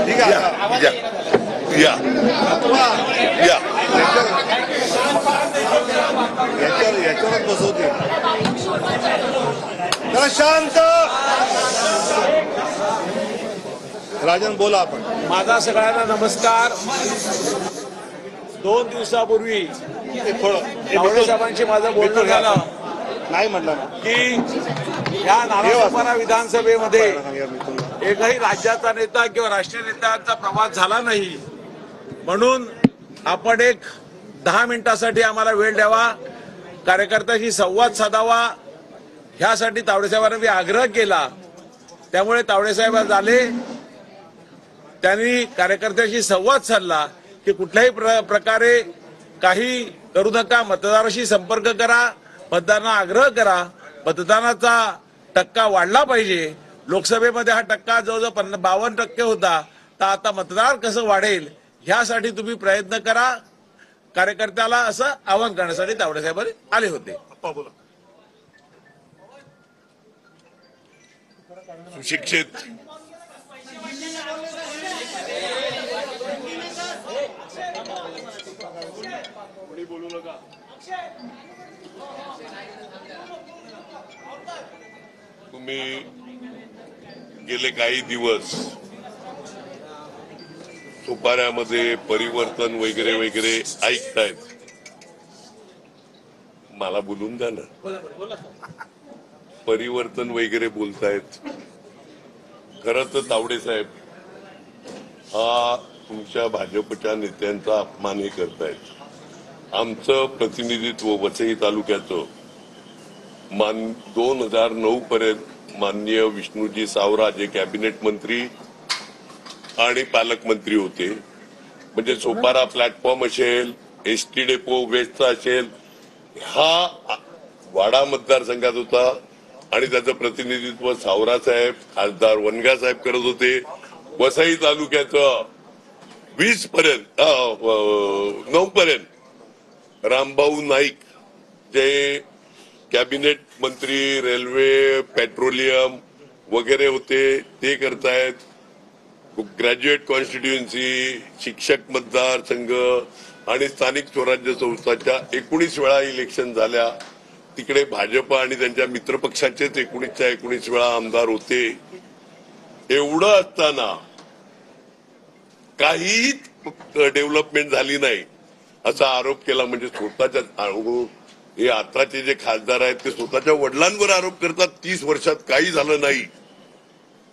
ठीक आहे या या याच्यावर बसवते जरा शांत. राजन बोला आपण. माझा सगळ्यांना नमस्कार. 2 दिवसापूर्वी तावडे साहेबांशी माझं बोलणं झालं नाही म्हटलं की या नारायणपुरा विधानसभेमध्ये एकही राज्याचा नेता किंवा राष्ट्रीय नेत्यांचा प्रवास झाला नाही, म्हणून आपण एक 10 मिनिटासाठी आम्हाला वेळ द्यावा, कार्यकर्त्यांशी संवाद साधावा, ह्यासाठी तावडे साहेबांना मी आग्रह केला. त्यामुळे तावडे साहेब झाले, त्यांनी कार्यकर्त्यांशी संवाद साधला की कुठल्याही प्रकारे काही करू नका, मतदाराशी संपर्क करा, मतदारांना आग्रह करा, मतदानाचा टक्का वाढला पाहिजे. लोकसभेमध्ये हा टक्का जवळजवळ 52% होता, तर आता मतदार कसं वाढेल ह्यासाठी तुम्ही प्रयत्न करा, कार्यकर्त्याला असं आवाहन करण्यासाठी तावडे साहेब आले होते. सुशिक्षित तुम्ही गेले काही दिवस सुपाऱ्यामध्ये परिवर्तन वगैरे वगैरे ऐकतायत. मला बोलून द्या ना. परिवर्तन वगैरे बोलतायत. खरं तर तावडे साहेब हा तुमच्या भाजपच्या नेत्यांचा अपमानही करतायत. आमचं प्रतिनिधित्व वसई तालुक्याचं 2009 पर्यंत माननीय विष्णुजी सावरा जे कॅबिनेट मंत्री आणि पालकमंत्री होते, म्हणजे सोपारा प्लॅटफॉर्म असेल, एसटी डेपो वेस्टचा असेल, हा वाडा मतदारसंघात होता आणि त्याचं प्रतिनिधित्व सावरा साहेब, खासदार वनगा साहेब करत होते. वसई तालुक्याचं 20 पर्यंत 9 पर्यंत रामभाऊ नाईक जे कॅबिनेट मंत्री, रेल्वे, पेट्रोलियम वगैरे होते, ते करतायत. ग्रॅज्युएट कॉन्स्टिट्युएन्सी, शिक्षक मतदारसंघ आणि स्थानिक स्वराज्य संस्थाच्या 19 वेळा इलेक्शन झाल्या. तिकडे भाजप आणि त्यांच्या मित्रपक्षाचेच 19 वेळा आमदार होते. एवढं असताना काहीही डेव्हलपमेंट झाली नाही असा आरोप केला. म्हणजे स्वतःच्या हे आताचे जे खासदार आहेत ते स्वतःच्या वडिलांवर आरोप करतात 30 वर्षात काही झालं नाही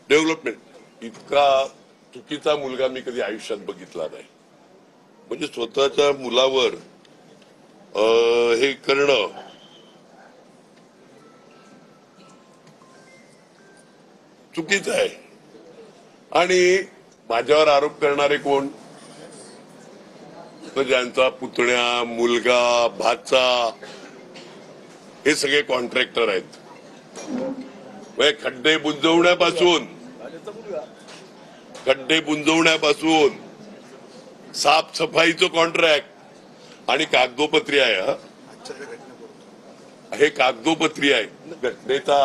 डेव्हलपमेंट. इतका चुकीचा मुलगा मी कधी आयुष्यात बघितला नाही. म्हणजे स्वतःच्या मुलावर हे करणं चुकीचं आहे. आणि माझ्यावर आरोप करणारे कोण? तर ज्यांचा पुतण्या, मुलगा, भाचा हे सगळे कॉन्ट्रॅक्टर आहेत. खड्डे बुंजवण्यापासून साफसफाईचं कॉन्ट्रॅक्ट आणि कागदोपत्री आहे. हे कागदोपत्री आहे. घटनेचा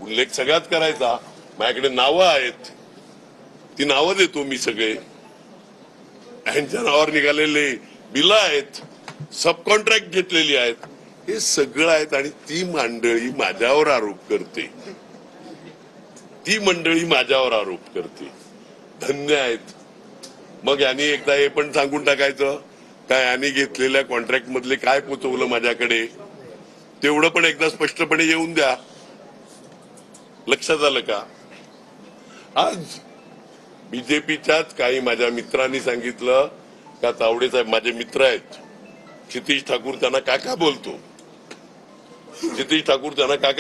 उल्लेख सगळ्यात करायचा. माझ्याकडे नावं आहेत, ती नावं देतो मी सगळे. यांच्या नावावर निघालेले बिलं आहेत, सब कॉन्ट्रॅक्ट घेतलेली आहेत, हे सगळं आहेत. आणि ती मंडळी माझ्यावर आरोप करते. धन्य आहेत. मग यांनी एकदा हे पण सांगून टाकायचं काय यांनी घेतलेल्या कॉन्ट्रॅक्ट मधले काय पोचवलं माझ्याकडे, तेवढं पण एकदा स्पष्टपणे येऊन द्या. लक्षात आलं का? आज बीजेपीच्याच काही माझ्या मित्रांनी सांगितलं का तावडे साहेब माझे मित्र आहेत, क्षितिज ठाकूर त्यांना काका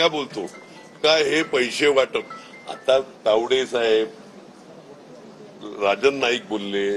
बोलतो काय हे पैसे वाटप. आता तावडे साहेब, राजन नाईक बोलले,